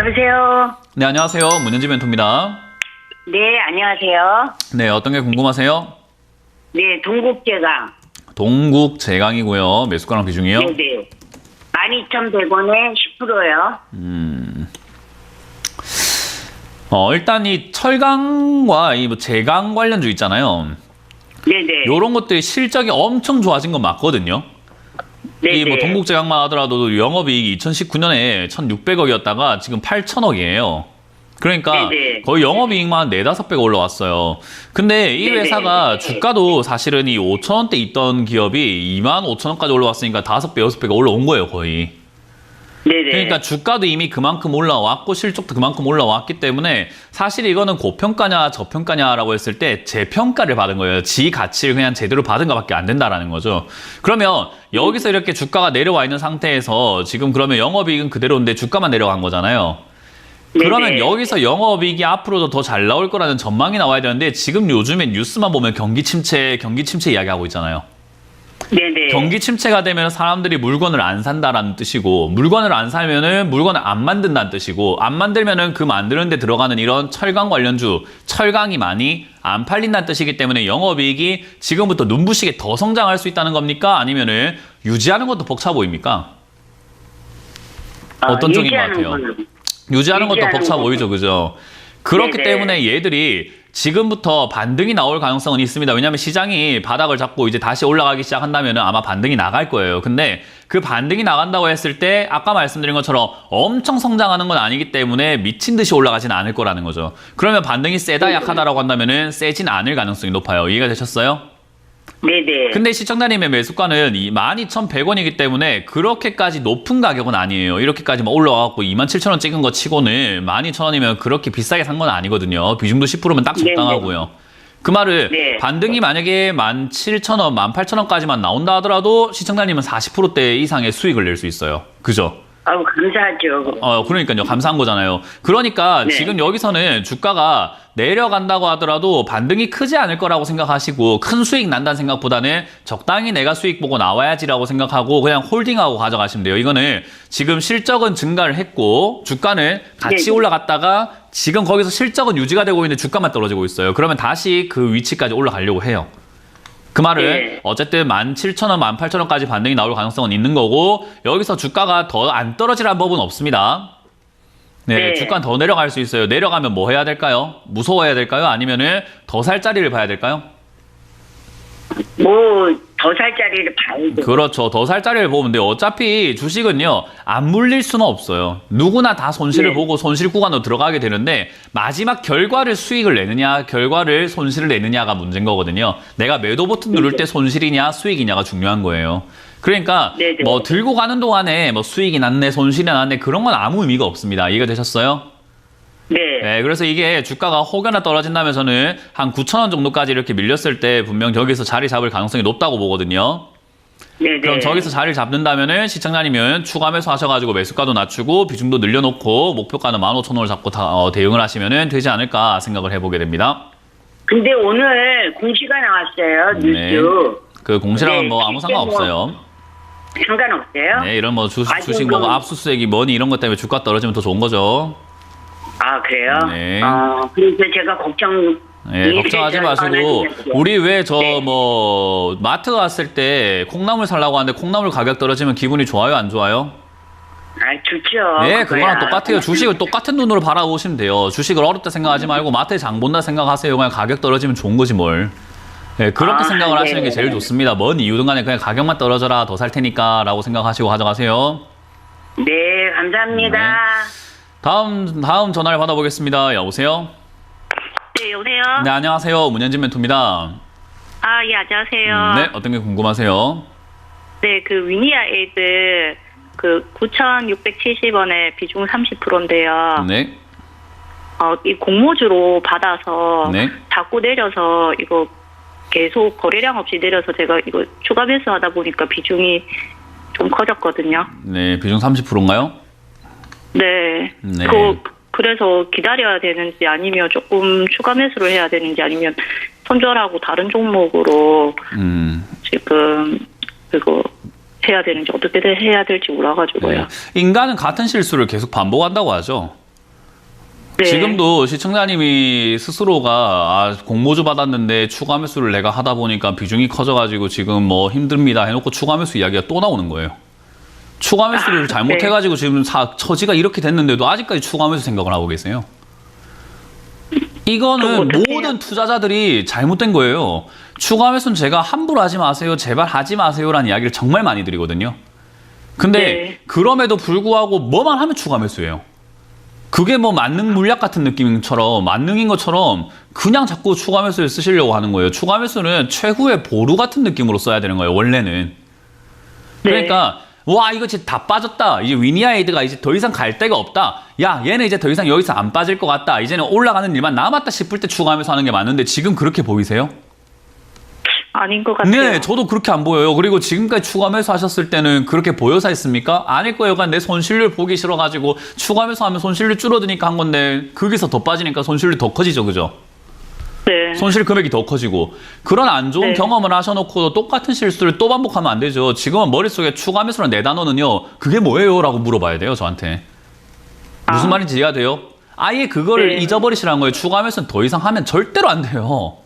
여보세요? 네, 안녕하세요. 문현지 멘토입니다. 네, 안녕하세요. 네, 어떤 게 궁금하세요? 네, 동국제강. 동국제강이고요. 매수가랑 비중이요? 네네. 12,100원에 10%요. 일단 이 철강과 이 뭐 제강 관련주 있잖아요. 네네. 요런 것들이 실적이 엄청 좋아진 건 맞거든요. 네네. 이 뭐 동국제강만 하더라도 영업이익이 2019년에 1,600억이었다가 지금 8,000억이에요. 그러니까 네네. 거의 영업이익만 4, 5배가 올라왔어요. 근데 이 네네. 회사가 주가도 사실은 이 5,000원대 있던 기업이 25,000원까지 올라왔으니까 5배, 6배가 올라온 거예요, 거의. 네네. 그러니까 주가도 이미 그만큼 올라왔고 실적도 그만큼 올라왔기 때문에 사실 이거는 고평가냐 저평가냐라고 했을 때 재평가를 받은 거예요. 지 가치를 그냥 제대로 받은 것밖에 안 된다라는 거죠. 그러면 여기서 이렇게 주가가 내려와 있는 상태에서 지금 그러면 영업이익은 그대로인데 주가만 내려간 거잖아요. 그러면 네네. 여기서 영업이익이 앞으로도 더 잘 나올 거라는 전망이 나와야 되는데 지금 요즘에 뉴스만 보면 경기 침체 이야기하고 있잖아요. 네네. 경기 침체가 되면 사람들이 물건을 안 산다라는 뜻이고, 물건을 안 사면은 물건을 안 만든다는 뜻이고, 안 만들면은 그 만드는 데 들어가는 이런 철강 관련주, 철강이 많이 안 팔린다는 뜻이기 때문에 영업이익이 지금부터 눈부시게 더 성장할 수 있다는 겁니까? 아니면은 유지하는 것도 벅차 보입니까? 어떤 쪽인 것 같아요? 유지하는 것도 벅차 보이죠, 그죠? 그렇기 네네. 때문에 얘들이 지금부터 반등이 나올 가능성은 있습니다. 왜냐하면 시장이 바닥을 잡고 이제 다시 올라가기 시작한다면 아마 반등이 나갈 거예요. 근데 그 반등이 나간다고 했을 때 아까 말씀드린 것처럼 엄청 성장하는 건 아니기 때문에 미친 듯이 올라가진 않을 거라는 거죠. 그러면 반등이 세다 약하다라고 한다면은 세진 않을 가능성이 높아요. 이해가 되셨어요? 네네. 근데 시청자님의 매수가는 12,100원이기 때문에 그렇게까지 높은 가격은 아니에요. 이렇게까지 막 올라와갖고 27,000원 찍은 거 치고는 12,000원이면 그렇게 비싸게 산 건 아니거든요. 비중도 10%면 딱 적당하고요. 그 말을 네. 반등이 만약에 17,000원, 18,000원까지만 나온다 하더라도 시청자님은 40%대 이상의 수익을 낼 수 있어요. 그죠? 아우, 감사하죠. 그러니까요. 감사한 거잖아요. 그러니까 네. 지금 여기서는 주가가 내려간다고 하더라도 반등이 크지 않을 거라고 생각하시고 큰 수익 난다는 생각보다는 적당히 내가 수익 보고 나와야지라고 생각하고 그냥 홀딩하고 가져가시면 돼요. 이거는 지금 실적은 증가를 했고 주가는 같이 네. 올라갔다가 지금 거기서 실적은 유지가 되고 있는데 주가만 떨어지고 있어요. 그러면 다시 그 위치까지 올라가려고 해요. 그 말은 네. 어쨌든 17,000원, 18,000원까지 반등이 나올 가능성은 있는 거고 여기서 주가가 더 안 떨어지라는 법은 없습니다. 네, 네. 주가는 더 내려갈 수 있어요. 내려가면 뭐 해야 될까요? 무서워해야 될까요? 아니면은 더 살 자리를 봐야 될까요? 더 살 자리를 봐야죠. 그렇죠. 더 살 자리를 보면 돼요. 어차피 주식은요, 안 물릴 수는 없어요. 누구나 다 손실을 네. 보고 손실 구간으로 들어가게 되는데, 마지막 결과를 수익을 내느냐, 결과를 손실을 내느냐가 문제인 거거든요. 내가 매도 버튼 누를 때 손실이냐, 수익이냐가 중요한 거예요. 그러니까, 네네. 뭐 들고 가는 동안에 뭐 수익이 났네, 손실이 났네, 그런 건 아무 의미가 없습니다. 이해가 되셨어요? 네. 네, 그래서 이게 주가가 혹여나 떨어진다면서는 한 9,000원 정도까지 이렇게 밀렸을 때 분명 저기서 자리 잡을 가능성이 높다고 보거든요. 네네. 그럼 저기서 자리를 잡는다면은 시청자님은 추가 매수 하셔가지고 매수가도 낮추고 비중도 늘려놓고 목표가는 15,000원을 잡고 대응을 하시면은 되지 않을까 생각을 해보게 됩니다. 근데 오늘 공시가 나왔어요. 네. 뉴스. 그 공시랑은 네, 뭐 아무 실제 뭐 상관없어요. 상관없어요? 네, 이런 뭐 주식 아이고, 뭐 그럼- 압수수색이 뭐니 이런 것 때문에 주가 떨어지면 더 좋은 거죠. 아, 그래요? 네. 그래서 제가 걱정. 네, 걱정하지 마시고 우리 왜 저 네. 뭐 마트 갔을 때 콩나물 살라고 하는데 콩나물 가격 떨어지면 기분이 좋아요, 안 좋아요? 아, 좋죠. 네, 그거랑 그거야. 똑같아요. 주식을 똑같은 눈으로 바라보시면 돼요. 주식을 어렵다 생각하지 말고 마트에 장 본다 생각하세요. 그냥 가격 떨어지면 좋은 거지 뭘. 네, 그렇게 생각을 네. 하시는 게 제일 좋습니다. 뭔 이유든 간에 그냥 가격만 떨어져라 더 살 테니까 라고 생각하시고 가져가세요. 네, 감사합니다. 다음 전화를 받아보겠습니다. 여보세요? 네, 여보세요? 네, 안녕하세요. 문현진 멘토입니다. 아, 예, 안녕하세요. 네, 어떤 게 궁금하세요? 네, 그 위니아 에이드 그 9,670원에 비중 30%인데요. 네, 이 공모주로 받아서 네. 자꾸 내려서 이거 계속 거래량 없이 내려서 제가 이거 추가 매수하다 보니까 비중이 좀 커졌거든요. 네, 비중 30%인가요? 네. 네. 그래서 기다려야 되는지 아니면 조금 추가 매수를 해야 되는지 아니면 손절하고 다른 종목으로 지금 그거 해야 되는지 어떻게 해야 될지 몰라가지고요. 네. 인간은 같은 실수를 계속 반복한다고 하죠. 네. 지금도 시청자님이 스스로가 공모주 받았는데 추가 매수를 내가 하다 보니까 비중이 커져가지고 지금 뭐 힘듭니다 해놓고 추가 매수 이야기가 또 나오는 거예요. 추가 매수를 잘못해가지고 지금 처지가 이렇게 됐는데도 아직까지 추가 매수 생각을 하고 계세요. 이거는 모든 투자자들이 잘못된 거예요. 추가 매수는 제가 함부로 하지 마세요. 제발 하지 마세요라는 이야기를 정말 많이 드리거든요. 근데 네. 그럼에도 불구하고 뭐만 하면 추가 매수예요. 그게 뭐 만능 물약 같은 느낌처럼 만능인 것처럼 그냥 자꾸 추가 매수를 쓰시려고 하는 거예요. 추가 매수는 최후의 보루 같은 느낌으로 써야 되는 거예요. 원래는. 그러니까 와 이거 진짜 다 빠졌다. 이제 위니아이드가 이제 더 이상 갈 데가 없다. 야 얘는 이제 더 이상 여기서 안 빠질 것 같다. 이제는 올라가는 일만 남았다 싶을 때 추가 매수 하는 게 맞는데 지금 그렇게 보이세요? 아닌 것 같아요. 네, 저도 그렇게 안 보여요. 그리고 지금까지 추가 매수 하셨을 때는 그렇게 보여서 했습니까? 아닐 거예요. 그냥 내 손실률 보기 싫어가지고 추가 매수하면 손실률 줄어드니까 한 건데 거기서 더 빠지니까 손실률 더 커지죠, 그죠? 네. 손실 금액이 더 커지고 그런 안 좋은 네. 경험을 하셔놓고 똑같은 실수를 또 반복하면 안 되죠. 지금은 머릿속에 추가 매수라는 네 단어는요. 그게 뭐예요? 라고 물어봐야 돼요, 저한테. 무슨 말인지 이해가 돼요? 아예 그거를 네. 잊어버리시라는 거예요. 추가 매수는 더 이상 하면 절대로 안 돼요.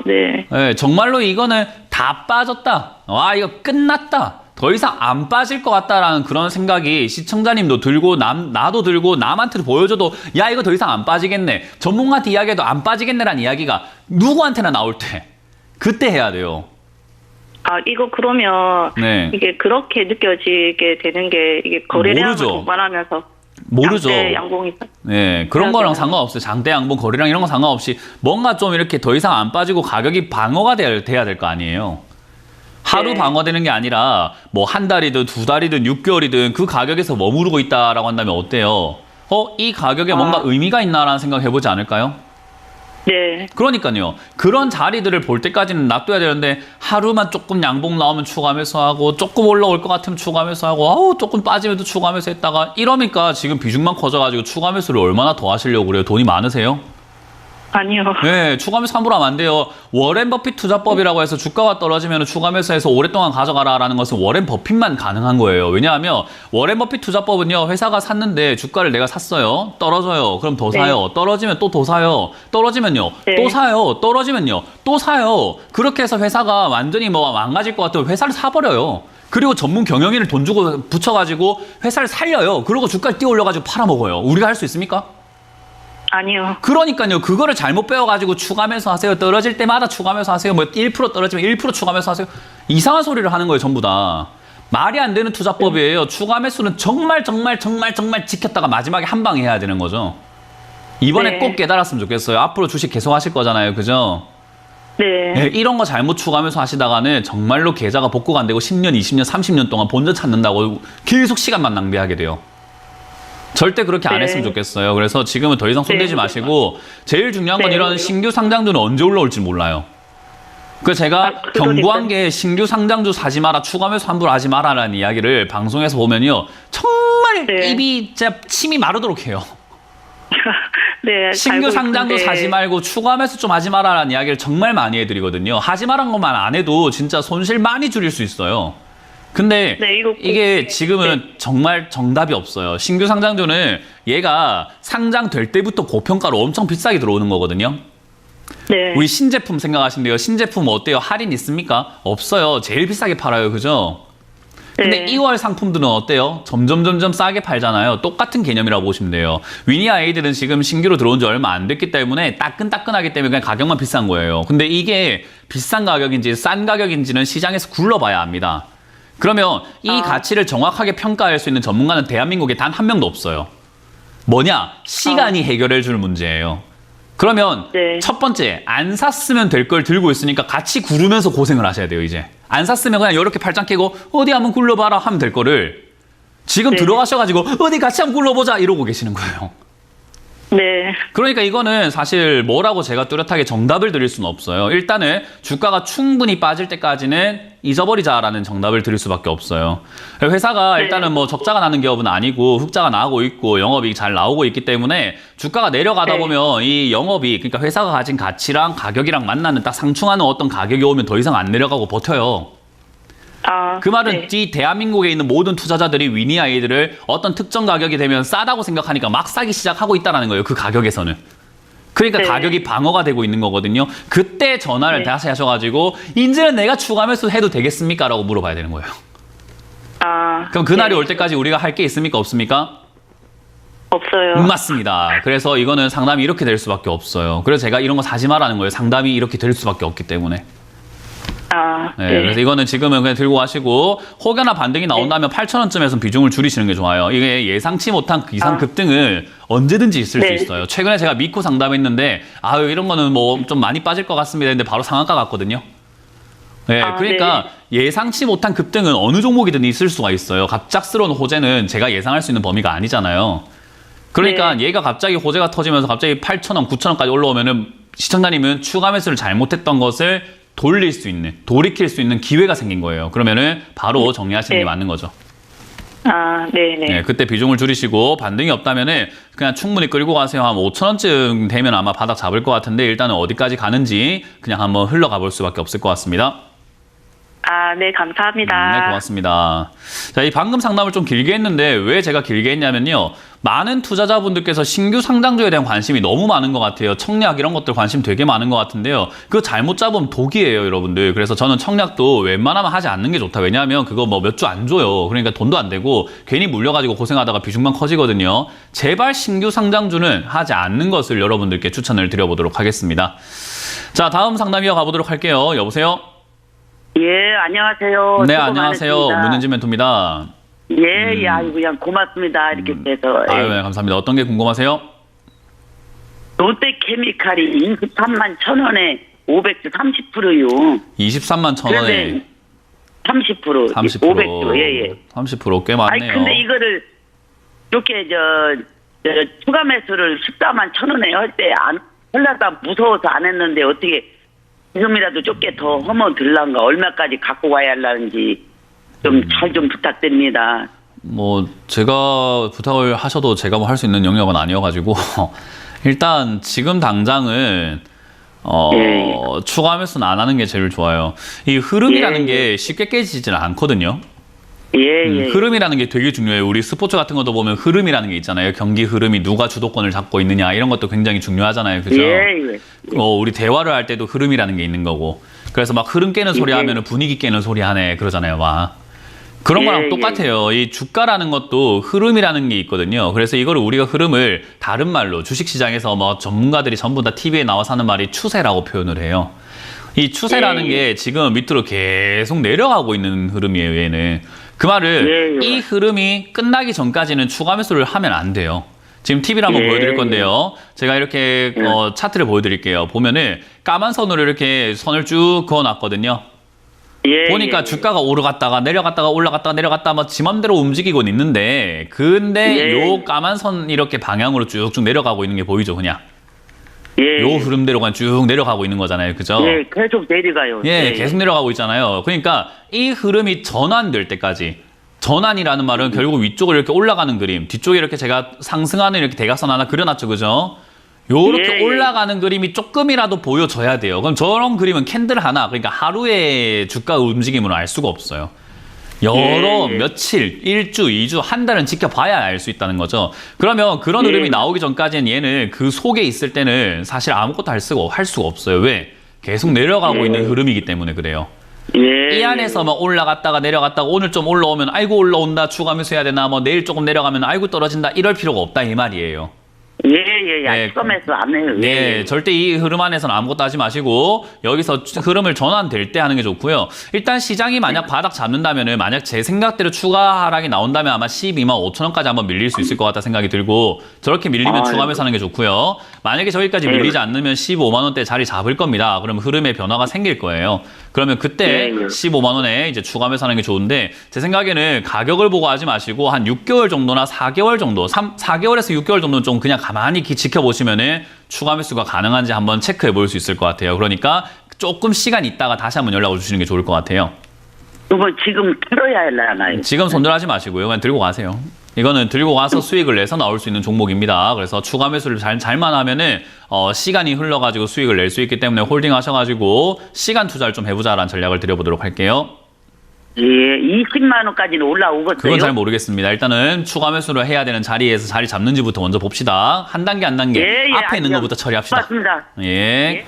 네. 네, 정말로 이거는 다 빠졌다. 와, 이거 끝났다. 더 이상 안 빠질 것 같다라는 그런 생각이 시청자님도 들고 나도 들고 남한테도 보여줘도 야 이거 더 이상 안 빠지겠네. 전문가한테 이야기해도 안 빠지겠네라는 이야기가 누구한테나 나올 때 그때 해야 돼요. 이거 그러면 네. 이게 그렇게 느껴지게 되는 게 이게 거래량을 모르죠. 말하면서 모르죠. 양봉이 네, 그런 거랑 상관없어요. 장대 양봉, 거래량 이런 거 상관없이 뭔가 좀 이렇게 더 이상 안 빠지고 가격이 방어가 돼야 될 거 아니에요. 하루 네. 방어되는 게 아니라 뭐 한 달이든 두 달이든 6개월이든 그 가격에서 머무르고 있다라고 한다면 어때요? 이 가격에 뭔가 의미가 있나라는 생각 해보지 않을까요? 네. 그러니까요. 그런 자리들을 볼 때까지는 놔둬야 되는데 하루만 조금 양봉 나오면 추가 매수하고 조금 올라올 것 같으면 추가 매수하고 조금 빠지면 또 추가 매수했다가 이러니까 지금 비중만 커져가지고 추가 매수를 얼마나 더 하시려고 그래요? 돈이 많으세요? 아니요. 네, 추가 매수 함부로 하면 안 돼요. 워렌 버핏 투자법이라고 해서 주가가 떨어지면 추가 매수해서 오랫동안 가져가라라는 것은 워렌 버핏만 가능한 거예요. 왜냐하면 워렌 버핏 투자법은요, 회사가 샀는데 주가를 내가 샀어요. 떨어져요. 그럼 더 사요. 떨어지면 또 더 사요. 떨어지면요. 네. 또 사요. 떨어지면요. 또 사요. 그렇게 해서 회사가 완전히 뭐 망가질 것 같으면 회사를 사버려요. 그리고 전문 경영인을 돈 주고 붙여가지고 회사를 살려요. 그리고 주가를 띄워 올려가지고 팔아먹어요. 우리가 할 수 있습니까? 아니요. 그러니까요. 그거를 잘못 배워가지고 추가 매수하세요. 떨어질 때마다 추가 매수하세요. 뭐 1% 떨어지면 1% 추가 매수하세요. 이상한 소리를 하는 거예요. 전부 다. 말이 안 되는 투자법이에요. 추가 매수는 정말 지켰다가 마지막에 한 방에 해야 되는 거죠. 이번에 네. 꼭 깨달았으면 좋겠어요. 앞으로 주식 계속 하실 거잖아요. 그죠? 네. 네, 이런 거 잘못 추가 매수 하시다가는 정말로 계좌가 복구가 안 되고 10년, 20년, 30년 동안 본전 찾는다고 계속 시간만 낭비하게 돼요. 절대 그렇게 안 네. 했으면 좋겠어요. 그래서 지금은 더 이상 손대지 네. 마시고 제일 중요한 건 네. 이런 신규 상장주는 언제 올라올지 몰라요. 그 제가 경고한 게 신규 상장주 사지 마라, 추가 매수 함부로 하지 마라라는 이야기를 방송에서 보면요. 정말 네. 입이 진짜 침이 마르도록 해요. 네. 신규 알고 상장도 있는데. 사지 말고 추가 매수 좀 하지 마라라는 이야기를 정말 많이 해드리거든요. 하지 말란 것만 안 해도 진짜 손실 많이 줄일 수 있어요. 근데 네, 이거 이게 지금은 정말 정답이 없어요. 신규 상장주는 얘가 상장될 때부터 고평가로 엄청 비싸게 들어오는 거거든요. 네. 우리 신제품 생각하신대요. 신제품 어때요? 할인 있습니까? 없어요. 제일 비싸게 팔아요. 그죠? 근데 네. 2월 상품들은 어때요? 점점 싸게 팔잖아요. 똑같은 개념이라고 보시면 돼요. 위니아 에이들은 지금 신규로 들어온 지 얼마 안 됐기 때문에 따끈따끈하기 때문에 그냥 가격만 비싼 거예요. 근데 이게 비싼 가격인지 싼 가격인지는 시장에서 굴러봐야 합니다. 그러면 이 가치를 정확하게 평가할 수 있는 전문가는 대한민국에 단 한 명도 없어요. 뭐냐? 시간이 해결해 줄 문제예요. 그러면 네. 첫 번째, 안 샀으면 될 걸 들고 있으니까 같이 구르면서 고생을 하셔야 돼요, 이제. 안 샀으면 그냥 이렇게 팔짱 끼고 어디 한번 굴러봐라 하면 될 거를 지금 네. 들어가셔가지고 어디 같이 한번 굴러보자 이러고 계시는 거예요. 네. 그러니까 이거는 사실 뭐라고 제가 뚜렷하게 정답을 드릴 수는 없어요. 일단은 주가가 충분히 빠질 때까지는 잊어버리자라는 정답을 드릴 수밖에 없어요. 회사가 네. 일단은 뭐 적자가 나는 기업은 아니고 흑자가 나오고 있고 영업이익 잘 나오고 있기 때문에 주가가 내려가다 네. 보면 이 영업이 그러니까 회사가 가진 가치랑 가격이랑 만나는 딱 상충하는 어떤 가격이 오면 더 이상 안 내려가고 버텨요. 그 말은 네. 이 대한민국에 있는 모든 투자자들이 위니 아이들을 어떤 특정 가격이 되면 싸다고 생각하니까 막 사기 시작하고 있다는 거예요. 그 가격에서는. 그러니까 네. 가격이 방어가 되고 있는 거거든요. 그때 전화를 네. 다시 하셔가지고 이제는 내가 추가 매수 해도 되겠습니까? 라고 물어봐야 되는 거예요. 그럼 그날이 네. 올 때까지 우리가 할 게 있습니까? 없습니까? 없어요. 맞습니다. 그래서 이거는 상담이 이렇게 될 수밖에 없어요. 그래서 제가 이런 거 사지 말라는 거예요. 상담이 이렇게 될 수밖에 없기 때문에. 네, 네. 그래서 이거는 지금은 그냥 들고 가시고 혹여나 반등이 나온다면 8,000원쯤에서 비중을 줄이시는 게 좋아요. 이게 예상치 못한 이상 급등은 언제든지 있을 수 네. 있어요. 최근에 제가 믿고 상담했는데 아유 이런 거는 뭐 좀 많이 빠질 것 같습니다 했는데 바로 상한가 갔거든요. 네, 그러니까 예상치 못한 급등은 어느 종목이든 있을 수가 있어요. 갑작스러운 호재는 제가 예상할 수 있는 범위가 아니잖아요. 그러니까 얘가 갑자기 호재가 터지면서 갑자기 8,000원, 9,000원까지 올라오면은 시청자님은 추가 매수를 잘못했던 것을 돌릴 수 있는, 돌이킬 수 있는 기회가 생긴 거예요. 그러면은 바로 정리하시는 게 맞는 거죠. 네네. 네, 그때 비중을 줄이시고 반등이 없다면은 그냥 충분히 끌고 가세요. 한 5,000원쯤 되면 아마 바닥 잡을 것 같은데 일단은 어디까지 가는지 그냥 한번 흘러가 볼 수밖에 없을 것 같습니다. 네, 감사합니다. 네, 고맙습니다. 자, 이 방금 상담을 좀 길게 했는데 왜 제가 길게 했냐면요. 많은 투자자분들께서 신규 상장주에 대한 관심이 너무 많은 것 같아요. 청약 이런 것들 관심 되게 많은 것 같은데요. 그거 잘못 잡으면 독이에요, 여러분들. 그래서 저는 청약도 웬만하면 하지 않는 게 좋다. 왜냐하면 그거 뭐 몇 주 안 줘요. 그러니까 돈도 안 되고 괜히 물려가지고 고생하다가 비중만 커지거든요. 제발 신규 상장주는 하지 않는 것을 여러분들께 추천을 드려보도록 하겠습니다. 자, 다음 상담 이어가 보도록 할게요. 여보세요? 예, 안녕하세요. 네, 수고 안녕하세요. 많으십니다. 문은지 멘토입니다. 예, 아이고, 그냥 고맙습니다. 이렇게 돼서. 예. 아유, 네, 감사합니다. 어떤 게 궁금하세요? 롯데케미칼이 23만 1,000원에 500주 30%요. 23만 1,000원에 30%. 30%. 500주, 예. 30%꽤 아니, 많네요. 근데 이거를 이렇게 추가 매수를 14만 1,000원에 할 때 하려다 무서워서 안 했는데 어떻게 지금이라도 좁게 더 허머 들란가 얼마까지 갖고 가야 할는지 좀 잘 좀 부탁드립니다. 뭐 제가 부탁을 하셔도 제가 뭐 할 수 있는 영역은 아니어가지고 일단 지금 당장은 추가 매수는 안 하는 게 제일 좋아요. 이 흐름이라는 게 쉽게 깨지지는 않거든요. 예. 흐름이라는 게 되게 중요해요. 우리 스포츠 같은 것도 보면 흐름이라는 게 있잖아요. 경기 흐름이 누가 주도권을 잡고 있느냐 이런 것도 굉장히 중요하잖아요. 그죠? 예. 우리 대화를 할 때도 흐름이라는 게 있는 거고. 그래서 막 흐름 깨는 소리 하면은 분위기 깨는 소리 하네 그러잖아요. 막. 그런 거랑 똑같아요. 이 주가라는 것도 흐름이라는 게 있거든요. 그래서 이거를 우리가 흐름을 다른 말로 주식시장에서 뭐 전문가들이 전부 다 TV에 나와서 하는 말이 추세라고 표현을 해요. 이 추세라는 게 지금 밑으로 계속 내려가고 있는 흐름이에요. 얘는. 그 말을 이 흐름이 끝나기 전까지는 추가 매수를 하면 안 돼요. 지금 TV를 한번 보여드릴 건데요. 제가 이렇게 차트를 보여드릴게요. 보면은 까만 선으로 이렇게 선을 쭉 그어놨거든요. 보니까 주가가 오르갔다가 내려갔다가 올라갔다가 내려갔다가 뭐 지 맘대로 움직이곤 있는데 근데 요 까만 선 이렇게 방향으로 쭉쭉 내려가고 있는 게 보이죠, 그냥. 요 흐름대로 그냥 쭉 내려가고 있는 거잖아요. 그죠? 예, 계속 내려가요. 계속 내려가고 있잖아요. 그러니까 이 흐름이 전환될 때까지 전환이라는 말은 결국 위쪽으로 이렇게 올라가는 그림, 뒤쪽에 이렇게 제가 상승하는 이렇게 대각선 하나 그려놨죠. 그죠? 요렇게 올라가는 그림이 조금이라도 보여져야 돼요. 그럼 저런 그림은 캔들 하나, 그러니까 하루의 주가 움직임으로 알 수가 없어요. 여러 며칠, 1주, 2주, 한 달은 지켜봐야 알 수 있다는 거죠. 그러면 그런 흐름이 나오기 전까지는 얘는 그 속에 있을 때는 사실 아무것도 할 수가 없어요. 왜? 계속 내려가고 있는 흐름이기 때문에 그래요. 이 안에서 막 올라갔다가 내려갔다가 오늘 좀 올라오면 아이고 올라온다 추가 매수해야 되나 뭐 내일 조금 내려가면 아이고 떨어진다 이럴 필요가 없다 이 말이에요. 추가 매수 안 해요. 네, 절대 이 흐름 안에서는 아무것도 하지 마시고 여기서 흐름을 전환될 때 하는 게 좋고요. 일단 시장이 만약 바닥 잡는다면은 만약 제 생각대로 추가 하락이 나온다면 아마 12만 5천 원까지 한번 밀릴 수 있을 것 같다 생각이 들고 저렇게 밀리면 추가 매수하는 게 좋고요. 만약에 저기까지 밀리지 않으면 15만 원대 자리 잡을 겁니다. 그럼 흐름의 변화가 생길 거예요. 그러면 그때 15만 원에 이제 추가 매수하는 게 좋은데 제 생각에는 가격을 보고 하지 마시고 한 6개월 정도나 4개월 정도, 4개월에서 6개월 정도는 좀 그냥 가만히 지켜보시면은 추가 매수가 가능한지 한번 체크해 볼 수 있을 것 같아요. 그러니까 조금 시간 있다가 다시 한번 연락을 주시는 게 좋을 것 같아요. 이거 지금 풀어야 하나요? 지금 손절하지 마시고요. 그냥 들고 가세요. 이거는 들고 가서 수익을 내서 나올 수 있는 종목입니다. 그래서 추가 매수를 잘만 하면은 시간이 흘러가지고 수익을 낼 수 있기 때문에 홀딩 하셔가지고 시간 투자를 좀 해보자라는 전략을 드려보도록 할게요. 예, 20만 원까지는 올라오겠어요. 그건 잘 모르겠습니다. 일단은 추가 매수를 해야 되는 자리에서 자리 잡는지부터 먼저 봅시다. 한 단계 한 단계 예, 예, 앞에 있는 알죠. 것부터 처리합시다. 맞습니다. 예.